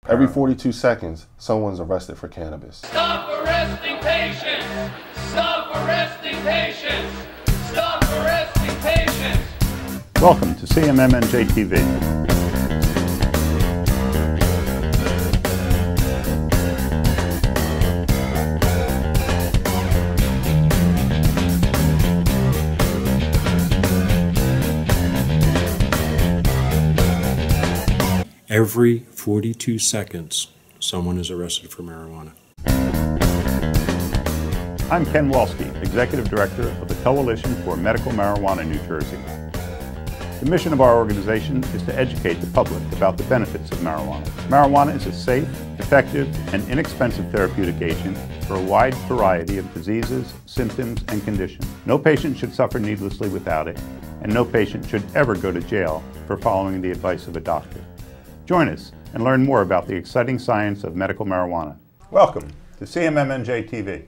Every 42 seconds, someone's arrested for cannabis. Stop arresting patients! Stop arresting patients! Stop arresting patients! Welcome to CMMNJ TV. Every 42 seconds, someone is arrested for marijuana. I'm Ken Walski, Executive Director of the Coalition for Medical Marijuana New Jersey. The mission of our organization is to educate the public about the benefits of marijuana. Marijuana is a safe, effective, and inexpensive therapeutic agent for a wide variety of diseases, symptoms, and conditions. No patient should suffer needlessly without it, and no patient should ever go to jail for following the advice of a doctor. Join us and learn more about the exciting science of medical marijuana. Welcome to CMMNJ TV.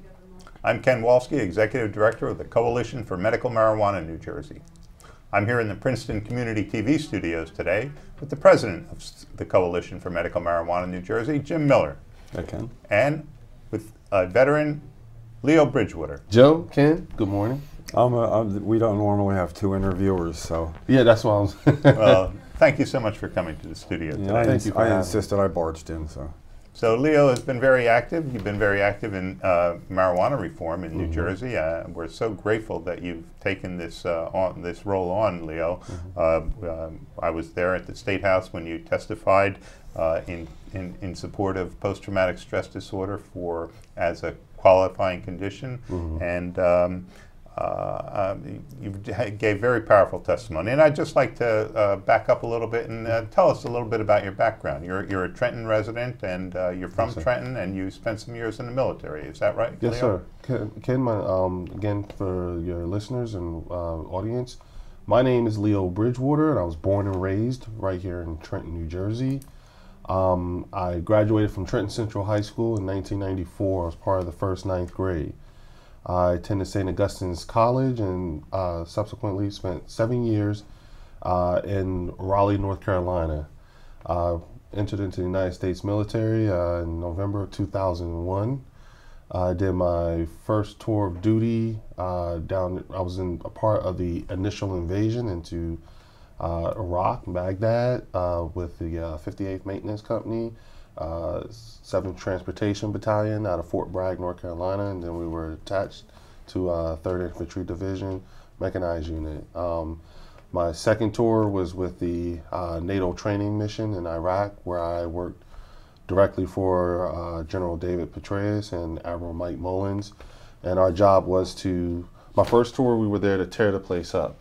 I'm Ken Walski, Executive Director of the Coalition for Medical Marijuana New Jersey. I'm here in the Princeton Community TV studios today with the President of the Coalition for Medical Marijuana New Jersey, Jim Miller. Hi, Ken. And with veteran Leo Bridgewater. Joe, Ken, good morning. We don't normally have two interviewers, so. Yeah, that's why I was. Well, thank you so much for coming to the studio today. Yeah, Thank you for I having insisted I barged in, so. So Leo has been very active. You've been very active in marijuana reform in New Jersey. We're so grateful that you've taken this role on, Leo. I was there at the State House when you testified in support of post-traumatic stress disorder as a qualifying condition, and you gave very powerful testimony. And I'd just like to back up a little bit and tell us a little bit about your background. You're a Trenton resident, and you're from Trenton, and you spent some years in the military. Is that right, Yes, Leo? sir. Ken, again, for your listeners and audience, my name is Leo Bridgewater, and I was born and raised right here in Trenton, New Jersey. I graduated from Trenton Central High School in 1994. I was part of the first 9th grade. I attended St. Augustine's College and subsequently spent 7 years in Raleigh, North Carolina. Entered into the United States military in November of 2001. I did my first tour of duty I was in a part of the initial invasion into Iraq, Baghdad, with the 58th Maintenance Company, 7th Transportation Battalion out of Fort Bragg, North Carolina, and then we were attached to 3rd Infantry Division Mechanized Unit. My second tour was with the NATO training mission in Iraq, where I worked directly for General David Petraeus and Admiral Mike Mullins, and our job was my first tour we were there to tear the place up.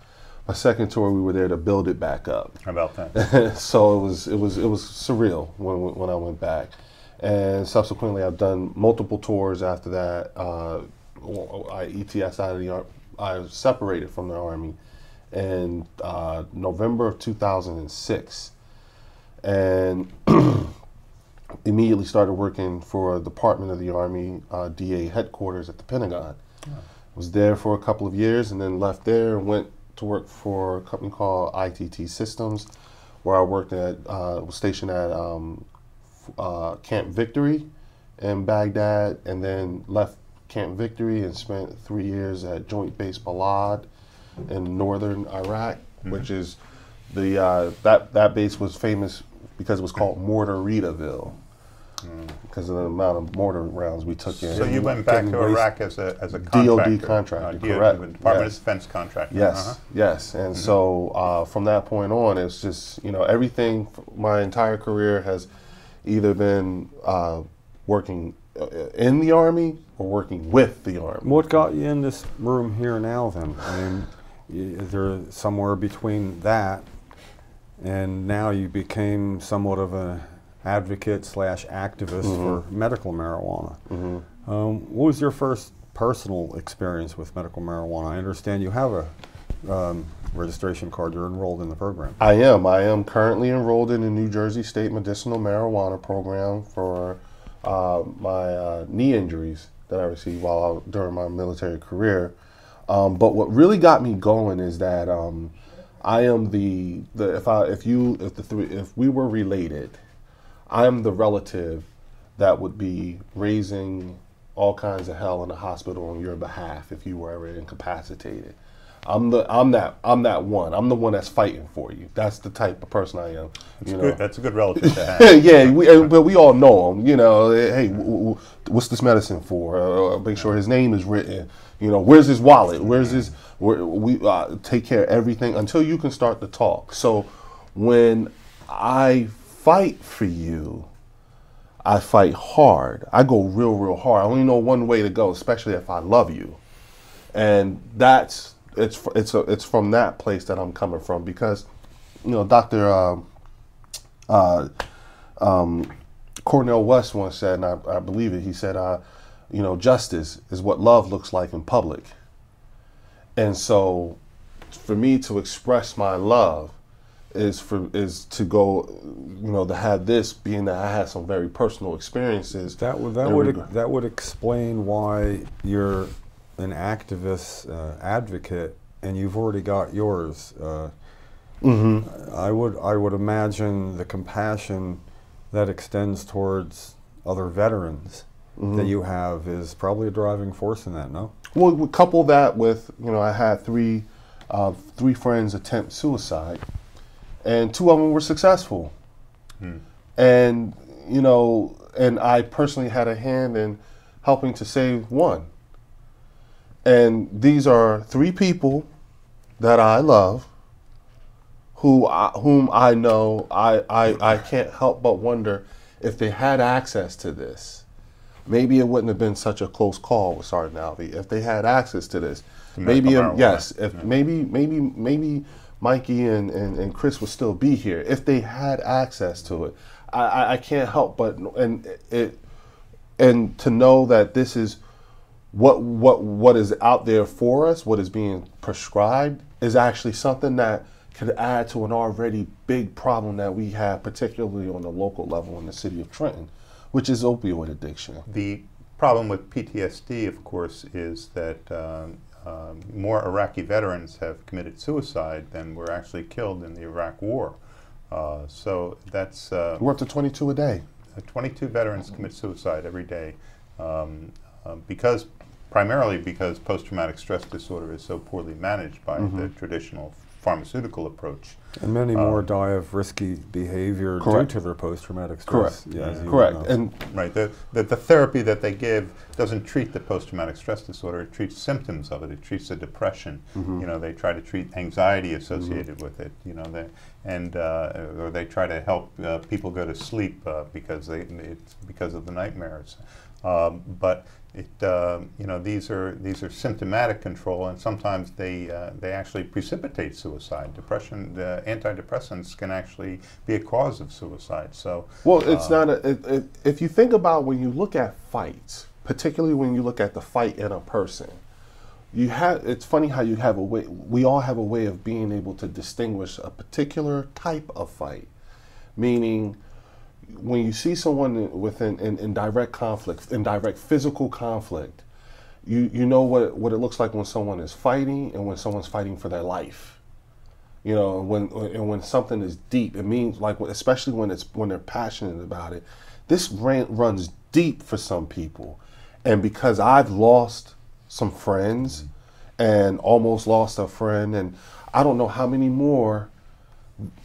My second tour, we were there to build it back up. How about that? So it was surreal when I went back, and subsequently I've done multiple tours after that. I ETS out of the Army. I was separated from the Army in November of 2006, and immediately started working for the Department of the Army DA headquarters at the Pentagon. Oh. Was there for a couple of years, and then left there and went to work for a company called ITT Systems, where I worked was stationed at Camp Victory in Baghdad, and then left Camp Victory and spent 3 years at Joint Base Balad in northern Iraq, which is that base was famous because it was called Mortaritaville. Because of the amount of mortar rounds we took in. So you went back to Iraq as a contractor? DOD contractor, correct. Department of Defense contractor. Yes, yes. And so from that point on, it's just, everything, my entire career has either been working in the Army or working with the Army. What got you in this room here now then? I mean, is there somewhere between that and now you became somewhat of an advocate / activist for medical marijuana? What was your first personal experience with medical marijuana? I understand you have a registration card. You're enrolled in the program. I am currently enrolled in the New Jersey State Medicinal Marijuana Program for my knee injuries that I received during my military career. But what really got me going is that I am if we were related, I'm the relative that would be raising all kinds of hell in the hospital on your behalf if you were ever incapacitated. I'm that one. I'm the one that's fighting for you. That's the type of person I am. That's a good relative to have. Yeah, but we all know him. Hey, what's this medicine for? Make sure his name is written. Where's his wallet? We take care of everything until you can start to talk. So when I fight for you, I fight hard. I go real hard. I only know one way to go, especially if I love you, and it's from that place that I'm coming from, because Dr. Cornel West once said, and I believe it, he said, justice is what love looks like in public. And so for me to express my love is to go, to have this, being that I had some very personal experiences. That would explain why you're an activist, advocate, and you've already got yours. I would imagine the compassion that extends towards other veterans that you have is probably a driving force in that. No? Well, we couple that with, I had three friends attempt suicide, and 2 of them were successful. And and I personally had a hand in helping to save one. And these are 3 people that I love, whom I know. I can't help but wonder if they had access to this. Maybe it wouldn't have been such a close call with Sergeant Alvey if they had access to this. Maybe maybe Mikey and Chris would still be here if they had access to it. I can't help but and to know that this is what is out there for us, what is being prescribed, is actually something that could add to an already big problem that we have, particularly on the local level in the city of Trenton, which is opioid addiction. The problem with PTSD, of course, is that more Iraqi veterans have committed suicide than were actually killed in the Iraq War. So that's... We're up to 22 a day. 22 veterans commit suicide every day, primarily because post-traumatic stress disorder is so poorly managed by the traditional pharmaceutical approach. And many more die of risky behavior due to their post-traumatic stress. Correct. And right. The therapy that they give doesn't treat the post-traumatic stress disorder. It treats symptoms of it. It treats the depression. They try to treat anxiety associated with it. Or they try to help people go to sleep because of the nightmares. But these are symptomatic control, and sometimes they actually precipitate suicide. Depression, the antidepressants can actually be a cause of suicide. So, well, it's not if you think about when you look at fights, particularly when you look at the fight in a person, it's funny how you have a way. We all have a way of being able to distinguish a particular type of fight, meaning, when you see someone in direct conflict, in direct physical conflict, you know what it looks like when someone is fighting and when someone's fighting for their life. When something is deep, it means, like, especially when they're passionate about it. This runs deep for some people, and because I've lost some friends and almost lost a friend, and I don't know how many more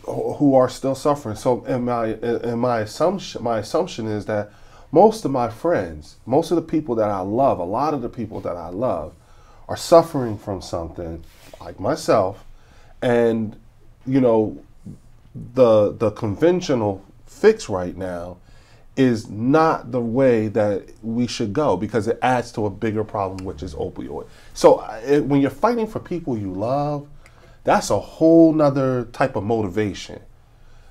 who are still suffering. So my assumption is that most of my friends, most of the people that I love, a lot of the people that I love are suffering from something like myself. And the conventional fix right now is not the way that we should go, because it adds to a bigger problem, which is opioid. So when you're fighting for people you love, that's a whole nother type of motivation.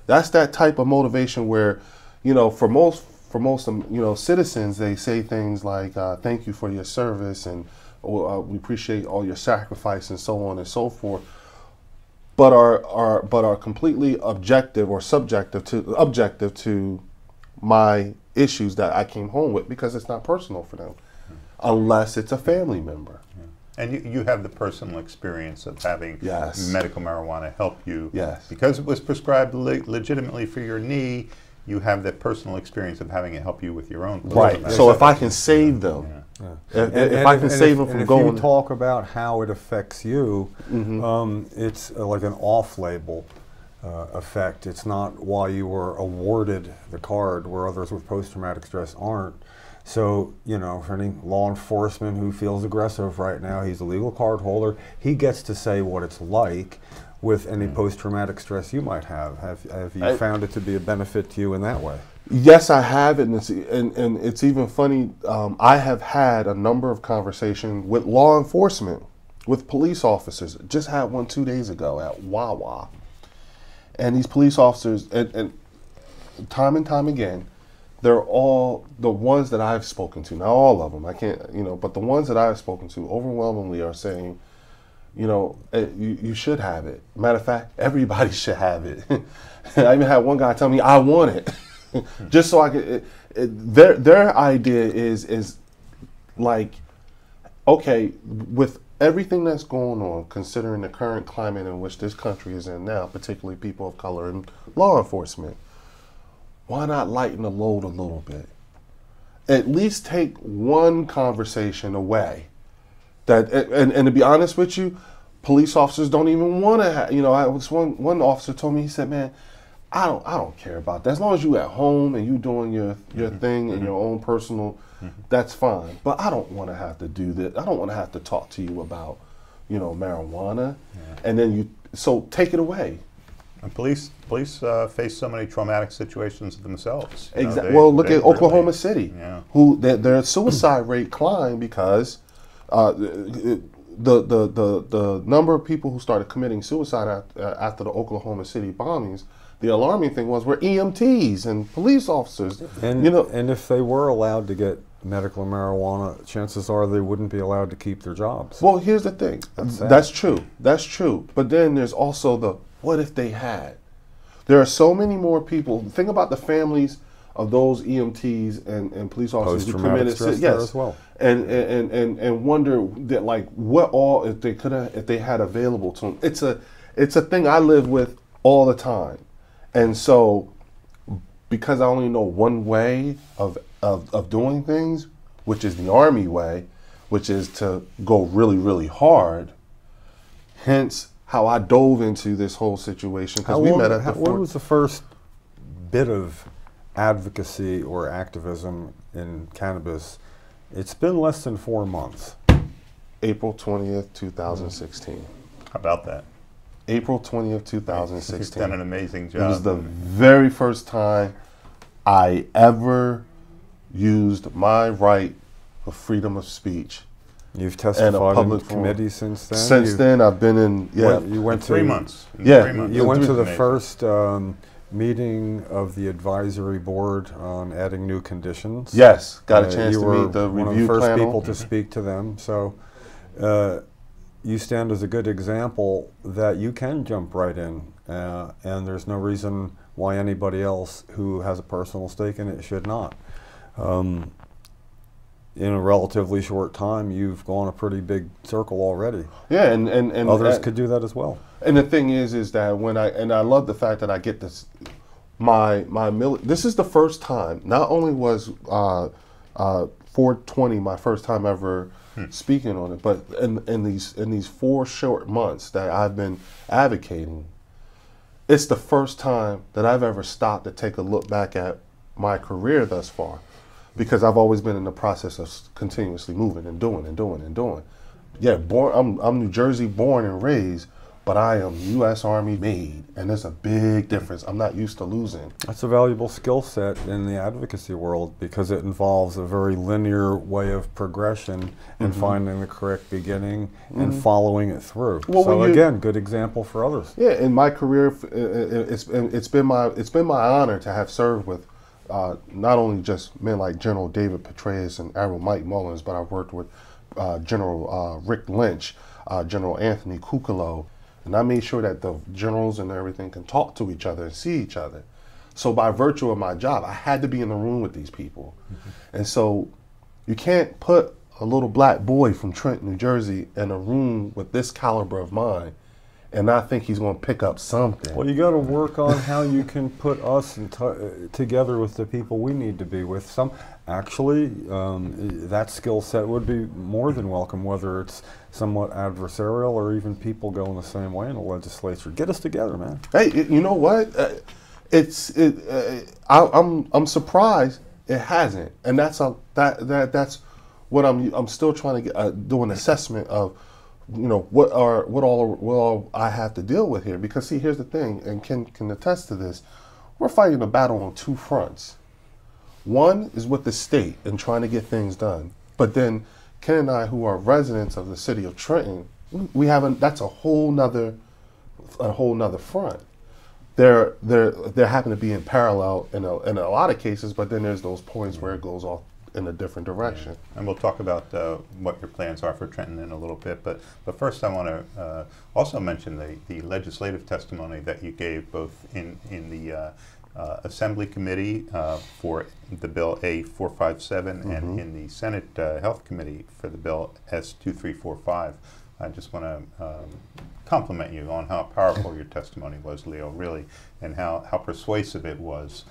That's that type of motivation where, for most citizens, they say things like, thank you for your service, and we appreciate all your sacrifice, and so on and so forth, but are completely objective or subjective to my issues that I came home with, because it's not personal for them, unless it's a family member. And you have the personal experience of having medical marijuana help you. Yes. Because it was prescribed legitimately for your knee, you have that personal experience of having it help you with your own. Right. So if I can save them, if I can save them from going. If you talk about how it affects you, it's like an off-label effect. It's not why you were awarded the card, where others with post-traumatic stress aren't. So, you know, for any law enforcement who feels aggressive right now, he's a legal card holder. He gets to say what it's like with any post-traumatic stress you might have. Have you found it to be a benefit to you in that way? Yes, I have, and it's even funny. I have had a number of conversations with law enforcement, with police officers. Just had one 2 days ago at Wawa, and these police officers, and time again, they're all the ones that I've spoken to. Not all of them, I can't, you know, but the ones that I've spoken to overwhelmingly are saying, you know, you should have it. Matter of fact, everybody should have it. I even had one guy tell me, I want it. Just so I could, their idea is like, okay, with everything that's going on, considering the current climate in which this country is in now, particularly people of color and law enforcement, why not lighten the load a little bit? At least take one conversation away. That and to be honest with you, police officers don't even want to have, you know, one officer told me, he said, man, I don't care about that. As long as you at home and you doing your thing and your own personal, that's fine. But I don't want to have to do that. I don't want to have to talk to you about, you know, marijuana. And then so take it away. And police face so many traumatic situations themselves. Exactly. Well, look at Oklahoma City, who their suicide rate climbed because the number of people who started committing suicide after the Oklahoma City bombings. The alarming thing were EMTs and police officers. And, you know, and if they were allowed to get medical marijuana, chances are they wouldn't be allowed to keep their jobs. Well, here's the thing. That's true. That's true. But then there's also the what if they had? There are so many more people. Think about the families of those EMTs and police officers who committed suicide as well. And wonder that, like, what all if they had available to them. It's a thing I live with all the time. And so, because I only know one way of doing things, which is the Army way, which is to go really, really hard, hence how I dove into this whole situation. Because we met at the What was the first bit of advocacy or activism in cannabis? It's been less than 4 months. April 20th, 2016. How about that? April 20th, 2016. He's done an amazing job. It was the very first time I ever used my right of freedom of speech. You've testified in committee since then? Since then, I've been in, you went to 3 months. Yeah. 3 months. You went to the first meeting of the advisory board on adding new conditions. Yes, got a chance to meet the review panel. You were one of the first people to speak to them. So you stand as a good example that you can jump right in, and there's no reason why anybody else who has a personal stake in it should not. In a relatively short time, you've gone a pretty big circle already. Yeah, and others could do that as well. And the thing is that when I love the fact that I get this, this is the first time. Not only was 420 my first time ever speaking on it, but in these 4 short months that I've been advocating, it's the first time that I've ever stopped to take a look back at my career thus far. Because I've always been in the process of continuously moving and doing and doing and doing. Yeah, I'm New Jersey born and raised, but I am U.S. Army made, and there's a big difference. I'm not used to losing. That's a valuable skill set in the advocacy world because it involves a very linear way of progression and finding the correct beginning and following it through. Well, so again, good example for others. Yeah, in my career, it's been my honor to have served with not only just men like General David Petraeus and Admiral Mike Mullins, but I've worked with General Rick Lynch, General Anthony Cuccolo, and I made sure that the generals and everything can talk to each other and see each other. So by virtue of my job, I had to be in the room with these people. And so you can't put a little black boy from Trenton, New Jersey in a room with this caliber of mine and I think he's going to pick up something. Well, you got to work on how you can put us together with the people we need to be with. Actually, that skill set would be more than welcome, whether it's somewhat adversarial or even people going the same way in the legislature. Get us together, man. Hey, you know what? I'm surprised it hasn't, and that's what I'm still trying to do an assessment of. You know, what all I have to deal with here, because see, here's the thing, and Ken can attest to this. We're fighting a battle on two fronts. One is with the state and trying to get things done, but then Ken and I, who are residents of the city of Trenton, that's a whole nother front. They're happen to be in parallel in a lot of cases, but then there's those points where it goes off in a different direction. Yeah. And we'll talk about what your plans are for Trenton in a little bit, but first I want to also mention the legislative testimony that you gave both in the Assembly Committee for the Bill A457 and in the Senate Health Committee for the Bill S2345. I just want to compliment you on how powerful your testimony was, Leo, really, and how persuasive it was.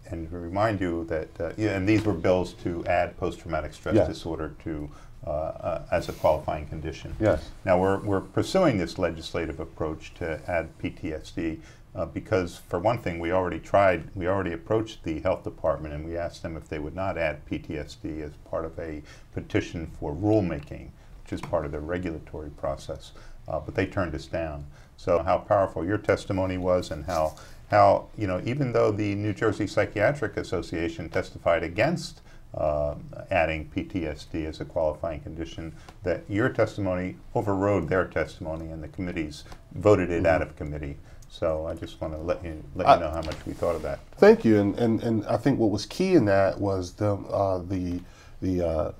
And to remind you that, and these were bills to add post-traumatic stress disorder to as a qualifying condition. Yes. Now we're pursuing this legislative approach to add PTSD because, for one thing, we already approached the health department and we asked them if they would not add PTSD as part of a petition for rulemaking, which is part of the regulatory process, but they turned us down. So how powerful your testimony was, and how even though the New Jersey Psychiatric Association testified against adding PTSD as a qualifying condition, that your testimony overrode their testimony and the committees voted it out of committee. So I just want to let you know how much we thought of that. Thank you, and I think what was key in that was the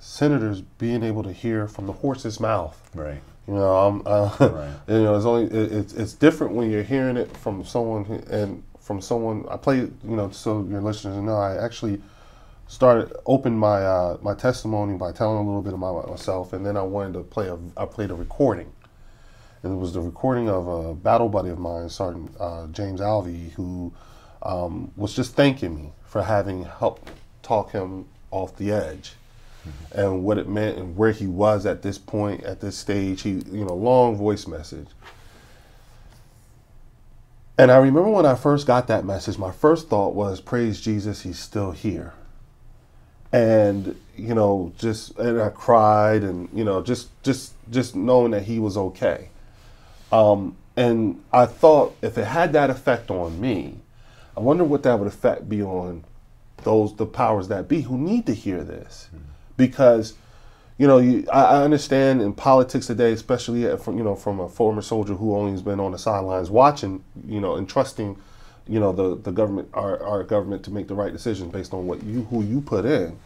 senators being able to hear from the horse's mouth. Right. You know, right. You know, it's different when you're hearing it from someone. I play, so your listeners know, I actually opened my my testimony by telling a little bit about myself, and then I wanted to I played a recording, and it was the recording of a battle buddy of mine, Sergeant James Alvey, who was just thanking me for having helped talk him off the edge. And what it meant and where he was at this point, at this stage. Long voice message. And I remember when I first got that message, my first thought was, praise Jesus, he's still here. And, and I cried, and, just knowing that he was okay. And I thought, if it had that effect on me, I wonder what that would be on the powers that be who need to hear this. Because, I understand in politics today, especially from a former soldier who only has been on the sidelines watching, and trusting, the government, our government, to make the right decisions based on who you put in.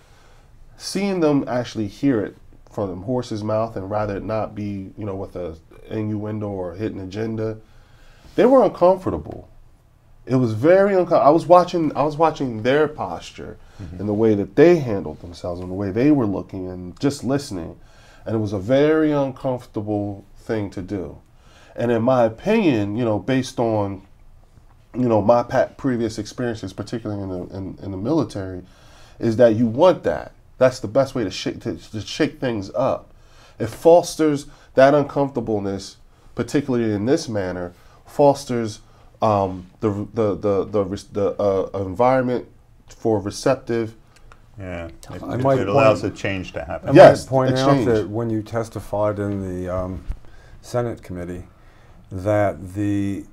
Seeing them actually hear it from the horse's mouth, and rather it not be, with a innuendo or a hidden agenda, they were uncomfortable. It was very uncomfortable. I was watching their posture and the way that they handled themselves and the way they were looking and just listening. And it was a very uncomfortable thing to do. And in my opinion, based on, my previous experiences, particularly in the military, is that you want that. That's the best way to shake things up. It fosters that uncomfortableness, particularly in this manner, fosters the environment for receptive. Yeah, it allows a change to happen. I might point out that when you testified in the Senate committee, that the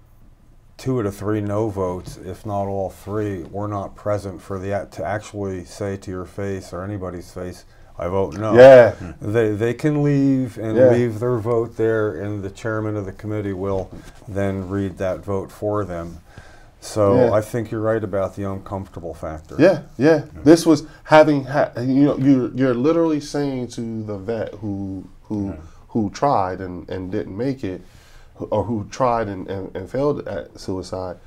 2 of the 3 no votes, if not all 3, were not present for to actually say to your face or anybody's face, I vote no. Yeah. They can leave and leave their vote there, and the chairman of the committee will then read that vote for them. So I think you're right about the uncomfortable factor. Yeah. This was having, you're literally saying to the vet who tried and didn't make it, or who tried and failed at suicide,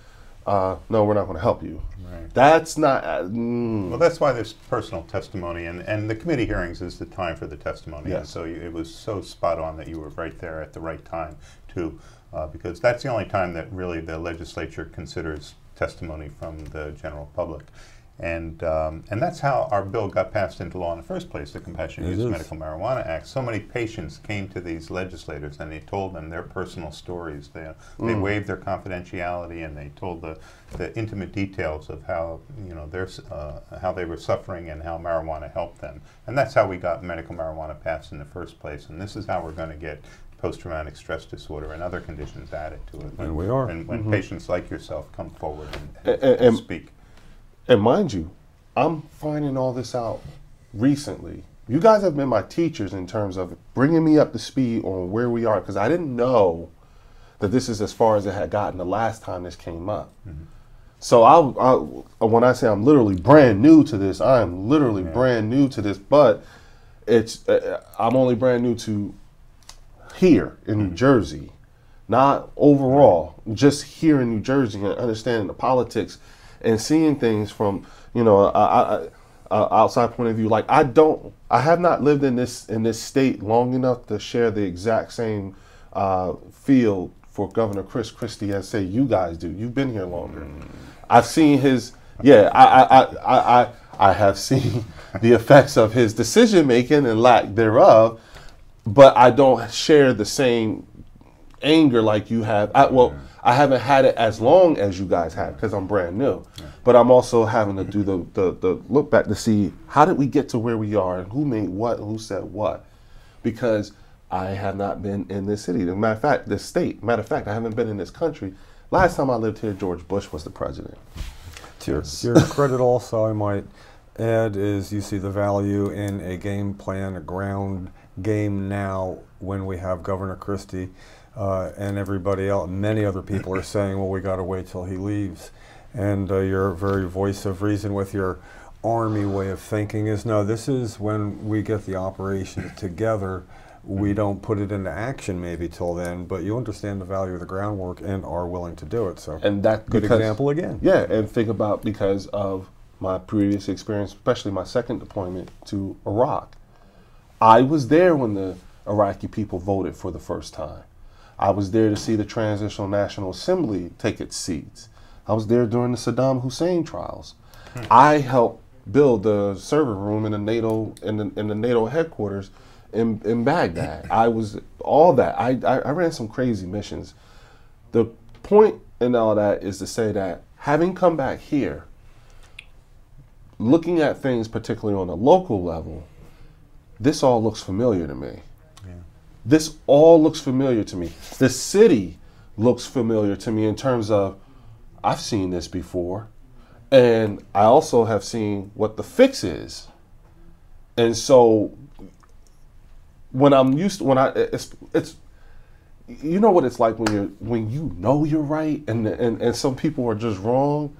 no, we're not going to help you. Right. That's not. Well, that's why there's personal testimony, and the committee hearings is the time for the testimony. Yes. And so it was so spot on that you were right there at the right time, too, because that's the only time that really the legislature considers testimony from the general public. And that's how our bill got passed into law in the first place, the Compassionate Use Medical Marijuana Act. So many patients came to these legislators and they told them their personal stories. They waived their confidentiality and they told the intimate details of how, you know, how they were suffering and how marijuana helped them. And that's how we got medical marijuana passed in the first place. And this is how we're going to get post-traumatic stress disorder and other conditions added to it. And we are. When patients like yourself come forward and speak. And mind you, I'm finding all this out recently. You guys have been my teachers in terms of bringing me up to speed on where we are, because I didn't know that this is as far as it had gotten the last time this came up. Mm-hmm. So when I say I'm literally brand new to this, I am literally brand new to this, but it's I'm only brand new to here in New Jersey, not overall, just here in New Jersey, and understanding the politics and seeing things from, you know, outside point of view. Like I have not lived in this state long enough to share the exact same field for Governor Chris Christie as say you guys do. You've been here longer. I've seen his, I have seen the effects of his decision making and lack thereof, but I don't share the same anger like you have. I haven't had it as long as you guys have because I'm brand new, but I'm also having to do the look back to see how did we get to where we are and who made what and who said what, because I have not been in this city. As a matter of fact, this state. Matter of fact, I haven't been in this country. Last time I lived here, George Bush was the president. To your credit also, I might add, is you see the value in a game plan, a ground game now when we have Governor Christie and everybody else. Many other people are saying, well, we got to wait till he leaves. And your very voice of reason with your Army way of thinking is, no, this is when we get the operation together. We don't put it into action maybe till then, but you understand the value of the groundwork and are willing to do it. So, and that good example again. Yeah, and think about because of my previous experience, especially my second deployment to Iraq. I was there when the Iraqi people voted for the first time. I was there to see the Transitional National Assembly take its seats. I was there during the Saddam Hussein trials. I helped build the server room in the NATO headquarters in Baghdad. I was all that. I ran some crazy missions. The point in all that is to say that having come back here, looking at things particularly on a local level, this all looks familiar to me. Yeah. This all looks familiar to me. The city looks familiar to me in terms of I've seen this before, and I also have seen what the fix is. And so when I'm used to, it's you know what it's like when you know you're right and some people are just wrong,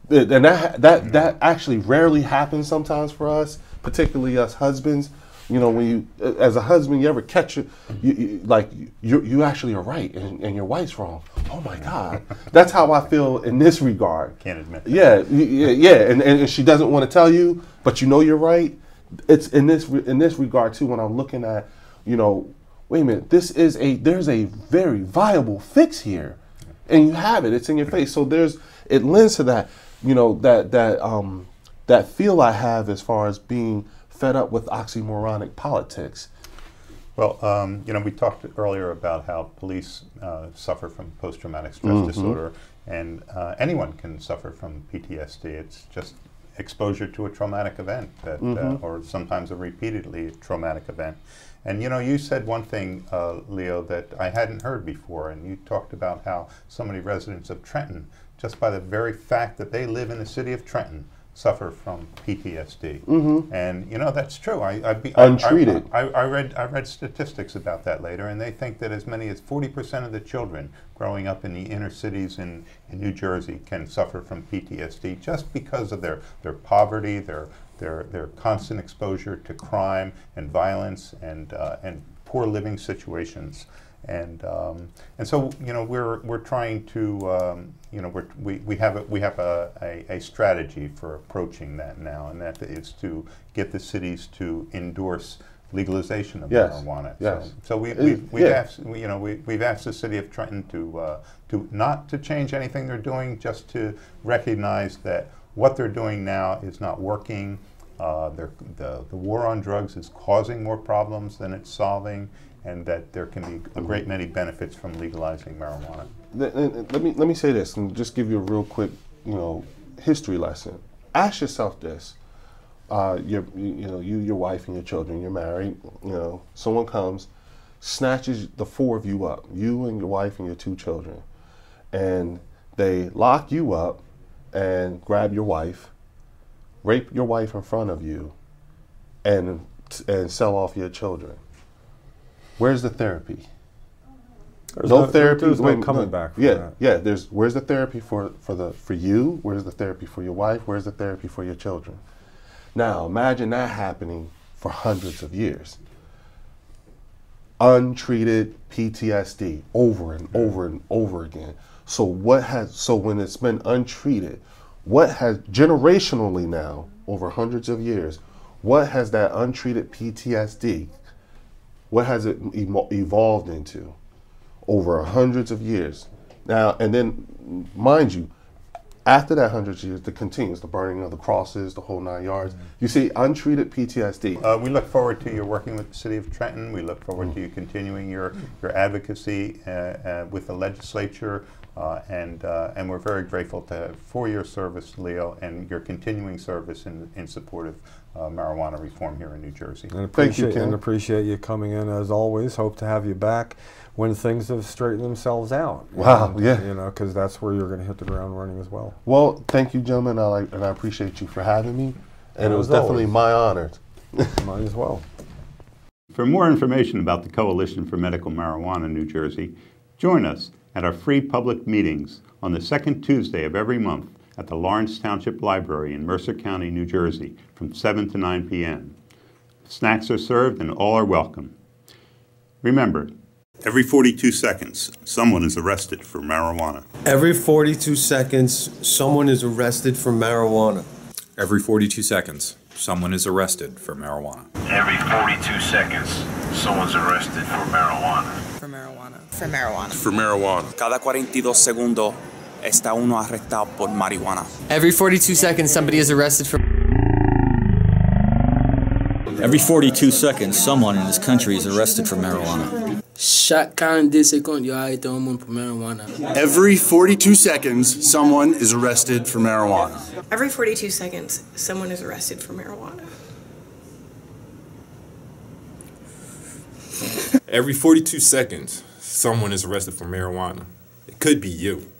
and that actually rarely happens sometimes for us, particularly us husbands. You know, when you as a husband, you ever catch you actually are right and your wife's wrong. Oh my God, that's how I feel in this regard. Can't admit that. Yeah, and she doesn't want to tell you, but you know you're right. It's in this regard too. When I'm looking at, you know, wait a minute, there's a very viable fix here, and you have it. It's in your face. So it lends to that, you know, that feel I have as far as being fed up with oxymoronic politics. Well, you know, we talked earlier about how police suffer from post-traumatic stress disorder, and anyone can suffer from PTSD. It's just exposure to a traumatic event, that, or sometimes a repeatedly traumatic event. And you know, you said one thing, Leo, that I hadn't heard before, and you talked about how so many residents of Trenton, just by the very fact that they live in the city of Trenton, suffer from PTSD. And you know, that's true. Untreated. I read statistics about that later, and they think that as many as 40% of the children growing up in the inner cities in New Jersey can suffer from PTSD just because of their poverty, their constant exposure to crime and violence and poor living situations. And so, you know, we're trying to you know, we have a strategy for approaching that now, and that is to get the cities to endorse legalization of marijuana. Yes. So we've asked the city of Trenton to not to change anything they're doing, just to recognize that what they're doing now is not working. The war on drugs is causing more problems than it's solving, and that there can be a great many benefits from legalizing marijuana. Let me say this and just give you a real quick, history lesson. Ask yourself this: your wife and your children. You're married. Someone comes, snatches the four of you up, you and your wife and your two children, and they lock you up and grab your wife, rape your wife in front of you, and sell off your children. Where's the therapy? There's no therapy. There's no coming back from that. Yeah. Where's the therapy for you? Where's the therapy for your wife? Where's the therapy for your children? Now imagine that happening for hundreds of years. Untreated PTSD over and over and over again. So when it's been untreated, what has generationally now, over hundreds of years, what has that untreated PTSD, what has it evolved into over hundreds of years? Now, and then, mind you, after that hundreds of years, it continues, the burning of the crosses, the whole 9 yards. You see, untreated PTSD. We look forward to your working with the City of Trenton. We look forward to you continuing your advocacy with the legislature. And we're very grateful for your service, Leo, and your continuing service in support of marijuana reform here in New Jersey. And appreciate you coming in as always. Hope to have you back when things have straightened themselves out. Wow, and, yeah. Because that's where you're going to hit the ground running as well. Well, thank you, gentlemen, and I appreciate you for having me. And it was definitely my honor. Mine as well. For more information about the Coalition for Medical Marijuana in New Jersey, join us at our free public meetings on the second Tuesday of every month at the Lawrence Township Library in Mercer County, New Jersey, from 7 to 9 p.m. Snacks are served and all are welcome. Remember, every 42 seconds, someone is arrested for marijuana. Every 42 seconds, someone is arrested for marijuana. Every 42 seconds, someone is arrested for marijuana. Every 42 seconds, someone's arrested for marijuana. For marijuana. For marijuana. For marijuana. Cada 42 segundos está uno arrestado por marihuana. Every 42 seconds, somebody is arrested for. Every 42 seconds, someone in this country is arrested for marijuana. Chaque 42 secondes, il y a arrêté un monde pour marijuana. Every 42 seconds, someone is arrested for marijuana. Every 42 seconds, someone is arrested for marijuana. Every 42 seconds, someone is arrested for marijuana. It could be you.